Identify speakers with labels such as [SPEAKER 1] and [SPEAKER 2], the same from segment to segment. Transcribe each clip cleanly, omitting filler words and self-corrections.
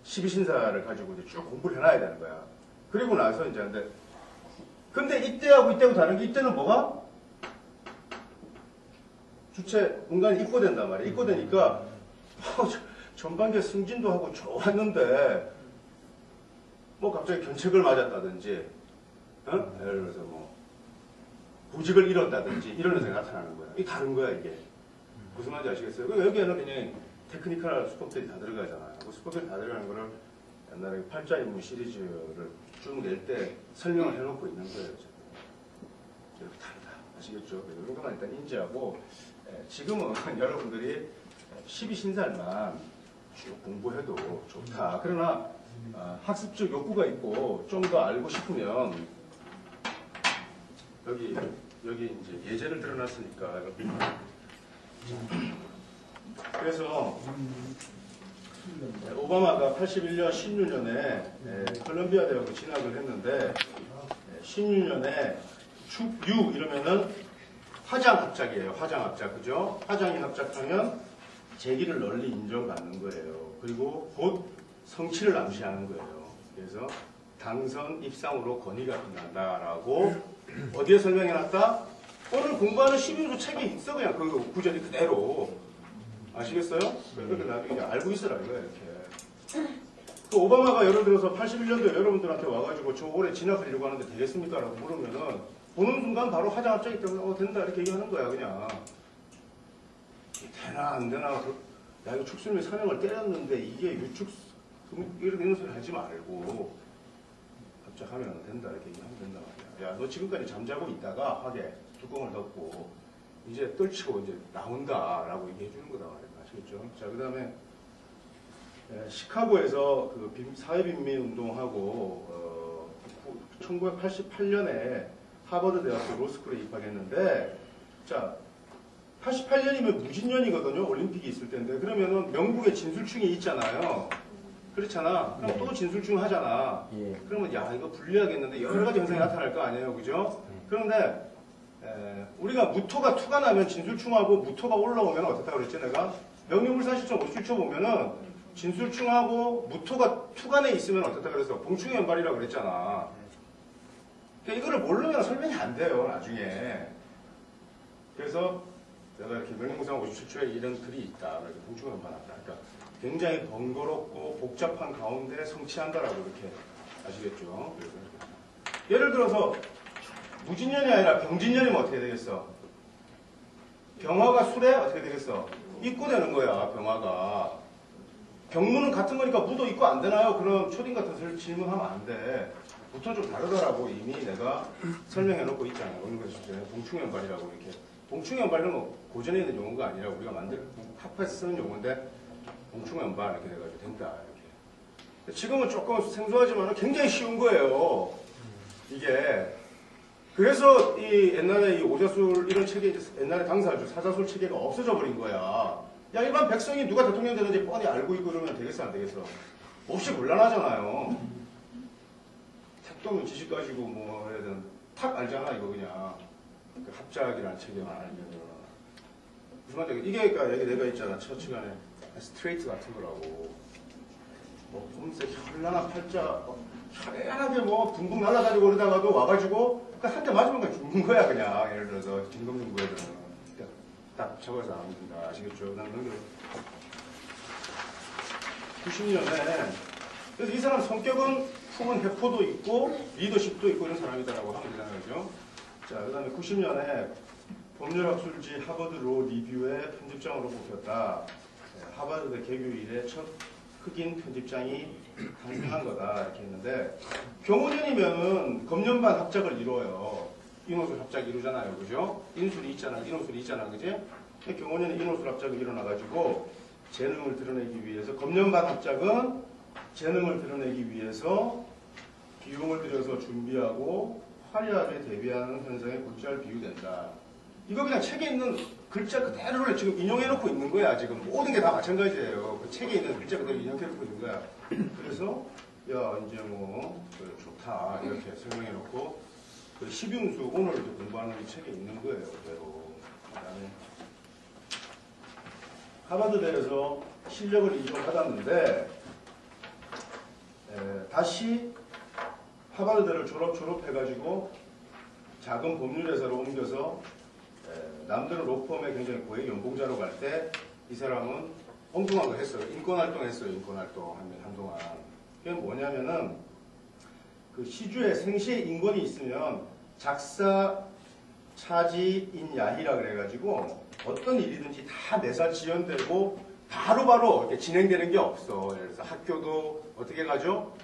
[SPEAKER 1] 12신사를 가지고 이제 쭉 공부를 해놔야 되는 거야. 그리고 나서 이제 근데 이때하고 이때하고 다른 게 이때는 뭐가? 주체 공간이 입고된단 말이야. 입고되니까 전반기에 승진도 하고 좋았는데 뭐 갑자기 견책을 맞았다든지 예를 들어서 뭐 보직을 잃었다든지 이런 현상이 나타나는 거야. 이게 다른 거야 이게. 무슨 말인지 아시겠어요? 여기에는 그냥 테크니컬 수법들이 다 들어가잖아요. 그 수법들이 다 들어가는 거를 옛날에 팔자인문 시리즈를 쭉 낼 때 설명을 해놓고 있는 거예요. 이렇게 다르다. 아시겠죠? 이런 것만 일단 인지하고 지금은 여러분들이 12신살만 쭉 공부해도 좋다. 그러나 학습적 욕구가 있고 좀 더 알고 싶으면 여기 이제 예제를 들어놨으니까 그래서 오바마가 81년 16년에 콜롬비아 대학을 진학을 했는데 16년에 축6 이러면은 화장합작이에요. 화장합작 그죠? 화장이 합작하면 재기를 널리 인정받는 거예요. 그리고 곧 성취를 암시하는 거예요. 그래서 당선 입상으로 권위가 빛난다라고 어디에 설명해놨다? 오늘 공부하는 12조 책이 있어 그냥 그 구절이 그대로 아시겠어요? 그렇게 나중에 알고 있으라 이거예요 이렇게. 그 오바마가 예를 들어서 81년도에 여러분들한테 와가지고 저 올해 진학하려고 하는데 되겠습니까? 라고 물으면은 보는 순간 바로 화장합작이기 때문에 된다 이렇게 얘기하는 거야 그냥. 되나 안 되나 야 이거 축수님이 사명을 때렸는데 이게 유축 이런 소리 하지 말고 합작하면 된다 이렇게 얘기하면 된단 말이야. 야 너 지금까지 잠자고 있다가 하게 뚜껑을 덮고 이제 떨치고 이제 나온다라고 얘기해 주는 거다 말이야. 아시겠죠? 자 그 다음에 시카고에서 그 사회빈민 운동하고 1988년에 하버드 대학교 로스쿨에 입학했는데 자 88년이면 무진년이거든요. 올림픽이 있을 때인데 그러면은 명국에 진술충이 있잖아요. 그렇잖아. 그럼 또 진술충 하잖아. 그러면 야 이거 불리하겠는데 여러 가지 현상이 나타날 거 아니에요. 그죠? 그런데 우리가 무토가 투가 나면 진술충하고 무토가 올라오면 어떻다 그랬지 내가? 명리불산 시점 57초 보면은 진술충하고 무토가 투간에 있으면 어떻다 그래서 봉충연발이라고 그랬잖아. 그러니까 이거를 모르면 설명이 안 돼요 나중에. 그래서 내가 이렇게 명리불산 57초에 이런 글이 있다. 이렇게 봉충연발 한다. 그러니까 굉장히 번거롭고 복잡한 가운데 성취한다라고 이렇게 아시겠죠? 예를 들어서 무진년이 아니라 병진년이면 어떻게 되겠어? 병화가 술에 어떻게 되겠어? 입고되는 거야, 병화가. 병무는 같은 거니까 무도 입고 안 되나요? 그럼 초딩 같은 질문하면 안 돼. 무토는 좀 다르더라고. 이미 내가 설명해 놓고 있잖아요. 오늘 봉충연발이라고 이렇게. 봉충연발은 뭐 고전에 있는 용어가 아니라 우리가 학파에서 쓰는 용어인데 봉충연발 이렇게 돼가지고 된다. 이렇게. 지금은 조금 생소하지만 굉장히 쉬운 거예요. 이게. 그래서 이 옛날에 이 오자술 이런 체계, 옛날에 당사주, 사자술 체계가 없어져 버린 거야. 야, 일반 백성이 누가 대통령 되는지 뻔히 알고 있고 그러면 되겠어, 안 되겠어? 몹시 곤란하잖아요. 택도는 지식 가지고 뭐 해야 되는, 탁 알잖아, 이거 그냥. 그 합작이라는 체계만 알면. 무슨 말이야? 이게 그러니까 여기 내가 있잖아, 처치간에. 스트레이트 같은 거라고. 뭐, 검색, 현란한 팔자, 현란하게 뭐, 둥둥 날아다니고 그러다가도 와가지고, 한 대 맞으면 그냥 죽는 거야, 그냥. 예를 들어서, 김검정부에서는. 딱 적어서 안 된다. 아시겠죠? 난 넘겨. 90년에, 그래서 이 사람 성격은 품은 해포도 있고, 리더십도 있고 이런 사람이다라고 하면 되잖아요. 그죠? 자, 그 다음에 90년에 법률학술지 하버드 로 리뷰의 편집장으로 뽑혔다. 하버드 개교 이래 첫 흑인 편집장이 탄생한 거다 이렇게 했는데 경호년이면은 검년반 합작을 이루어요. 인호술 합작 이루잖아요, 그죠? 인술이 있잖아, 그지? 경호년에 인호술 합작이 일어나가지고 재능을 드러내기 위해서 검년반 합작은 재능을 드러내기 위해서 비용을 들여서 준비하고 화려하게 데뷔하는 현상에 곧잘 비유된다. 이거 그냥 책에 있는 글자 그대로를 지금 인용해놓고 있는 거야. 지금 모든 게 다 마찬가지예요. 그 책에 있는 글자 그대로 인용해놓고 있는 거야. 그래서 야 이제 뭐 좋다 이렇게 설명해놓고 그 십윤수 오늘 공부하는 책에 있는 거예요. 그대로. 그다음에 하버드대에서 실력을 인정받았는데 다시 하버드를 졸업해가지고 작은 법률회사로 옮겨서 남들은 로펌에 굉장히 고액 연봉자로 갈 때 이 사람은 엉뚱한 거 했어요. 인권활동 했어요. 인권활동 한동안. 그게 뭐냐면은 그 시주에 생시에 인권이 있으면 작사 차지인 야희라 그래가지고 어떤 일이든지 다 내사 지연되고 바로바로 이렇게 진행되는 게 없어. 그래서 학교도 어떻게 가죠?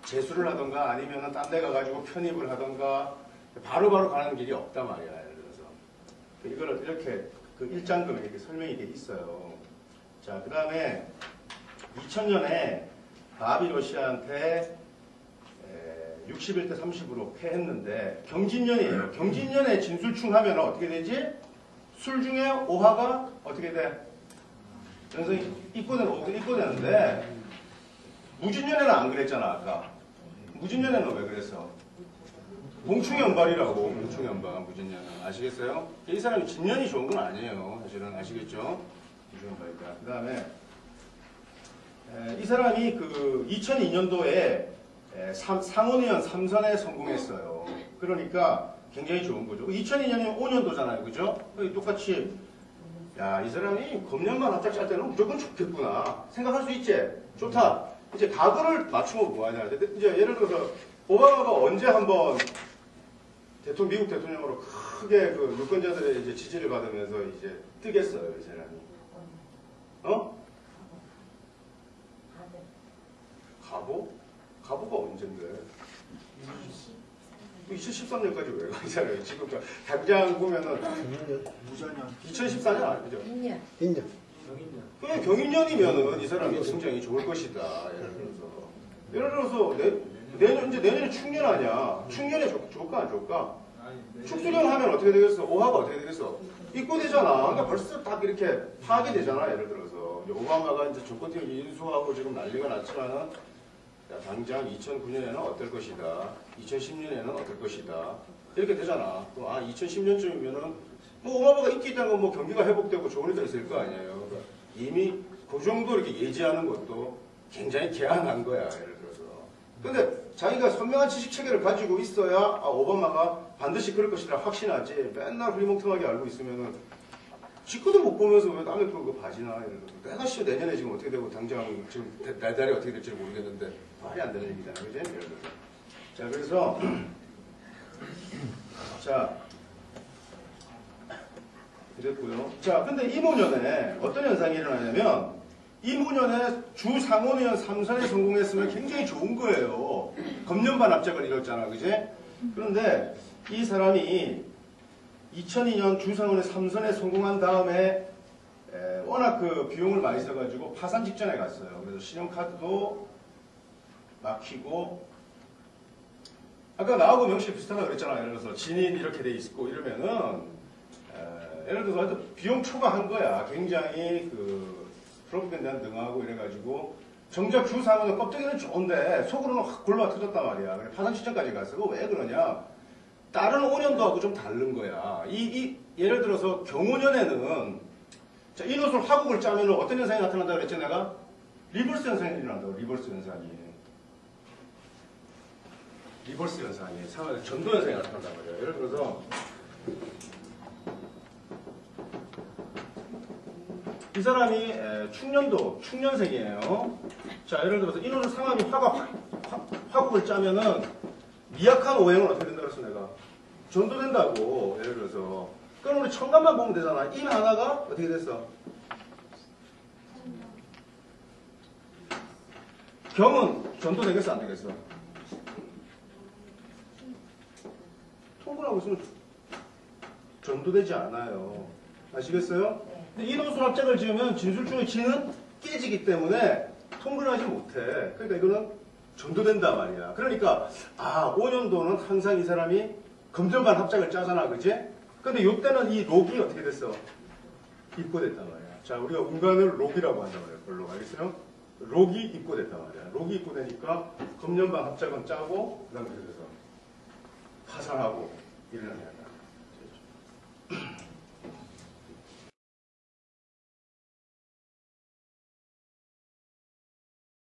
[SPEAKER 1] 재수를 하던가 아니면은 딴 데 가가지고 편입을 하던가 바로바로 가는 길이 없단 말이야. 예를 들어서. 이거를 이렇게 그 일장금에 이렇게 설명이 돼 있어요. 자, 그 다음에 2000년에 바비 러시아한테 61대 30으로 패했는데 경진년이에요. 경진년에 진술충하면 어떻게 되지? 술 중에 오화가 어떻게 돼? 연성이 입고되는데 무진년에는 안 그랬잖아 아까. 무진년에는 왜 그랬어? 봉충연발이라고. 봉충연발 무진년은 아시겠어요? 이 사람이 진년이 좋은 건 아니에요. 사실은 아시겠죠? 봉충연발이다. 그 다음에 이 사람이 그 2002년도에 상원의원 3선에 성공했어요. 그러니까 굉장히 좋은 거죠. 2002년이면 5년도잖아요. 그죠? 똑같이 야, 이 사람이 검년만 합작 짤 때는 무조건 좋겠구나 생각할 수 있지? 좋다. 이제 각오를 맞추면 뭐하냐. 이제 예를 들어서 오바마가 언제 한번 미국 대통령으로 크게 그 유권자들의 이제 지지를 받으면서 이제 뜨겠어요, 이 사람이. 어? 가보가 언젠데? 2013년까지 왜 가? 이 사람이 지금 당장 보면은 2014년 아니죠?
[SPEAKER 2] 2년.
[SPEAKER 1] 그냥 경인년이면은 이 사람이 굉장히 좋을 것이다. 예를 들어서 내년에 축년 아니야. 축년에 좋을까 안 좋을까? 축수령 하면 어떻게 되겠어? 오화가 어떻게 되겠어? 입고되잖아. 그러니까 벌써 딱 이렇게 파악이 되잖아. 예를 들어서 오바마가 이제 조건팀을 인수하고 지금 난리가 났지만은 야, 당장 2009년에는 어떨 것이다. 2010년에는 어떨 것이다. 이렇게 되잖아. 그럼 2010년쯤이면은 뭐 오바마가 인기 있다는 건 뭐 경기가 회복되고 좋은 일도 있을 거 아니에요. 그러니까 이미 그 정도 이렇게 예지하는 것도 굉장히 개안한 거야. 예를 들어서. 근데 자기가 선명한 지식 체계를 가지고 있어야 오바마가 반드시 그럴 것이라 확신하지. 맨날 흐리멍텅하게 알고 있으면은 지구도 못 보면서 왜 남의 그거 봐지나. 예를 들어서 내가 내년에 지금 어떻게 되고 당장 지금 달달이 어떻게 될지 모르겠는데 말이 안 되는 얘기잖아. 그지? 예를 들어서. 자, 그래서 자 이랬고요. 자, 근데 이모년에 어떤 현상이 일어나냐면 이모년에 주 상원의원 3선에 성공했으면 굉장히 좋은 거예요. 검년반 합작을 이뤘잖아. 그지? 그런데 이 사람이 2002년 주상원의 3선에 성공한 다음에 워낙 그 비용을 많이 써가지고 파산 직전에 갔어요. 그래서 신용카드도 막히고 아까 나하고 명실 비슷하다 그랬잖아. 예를 들어서 진인 이렇게 돼 있고 이러면은 예를 들어서 하여튼 비용 초과한 거야. 굉장히 그 프로그램에 능하고 이래가지고 정작 주상원은 껍데기는 좋은데 속으로는 확 골마 터졌단 말이야. 그래 파산 직전까지 갔어. 그거 왜 그러냐? 다른 5년도하고 좀 다른 거야. 예를 들어서 경호년에는 자, 인호술 화국을 짜면 어떤 현상이 나타난다고 그랬지 내가? 리버스 현상이 일어난다고. 리버스 현상이. 리버스 현상이. 전도 현상이 나타난단 말이야. 예를 들어서 이 사람이 축년생이에요. 자, 예를 들어서 인호술 상황이 화국을 짜면은 미약한 오행은 어떻게 된다고 했어 내가? 전도된다고. 예를 들어서 그럼 우리 천간만 보면 되잖아. 인 하나가 어떻게 됐어? 경은 전도되겠어 안 되겠어? 통근하고 있으면 전도되지 않아요. 아시겠어요? 근데 인호술 합작을 지으면 진술중의 진은 깨지기 때문에 통근하지 못해. 그러니까 이거는 전도된다 말이야. 그러니까 5년도는 항상 이 사람이 검전반 합작을 짜잖아. 그치? 근데 이때는 이 록이 어떻게 됐어? 입고됐단 말이야. 자, 우리가 운간을 록이라고 한단 말이야. 별로 알겠어요? 록이 입고됐단 말이야. 록이 입고되니까 검년반 합작은 짜고 그 다음에 그래서 파산하고 이러는 거야.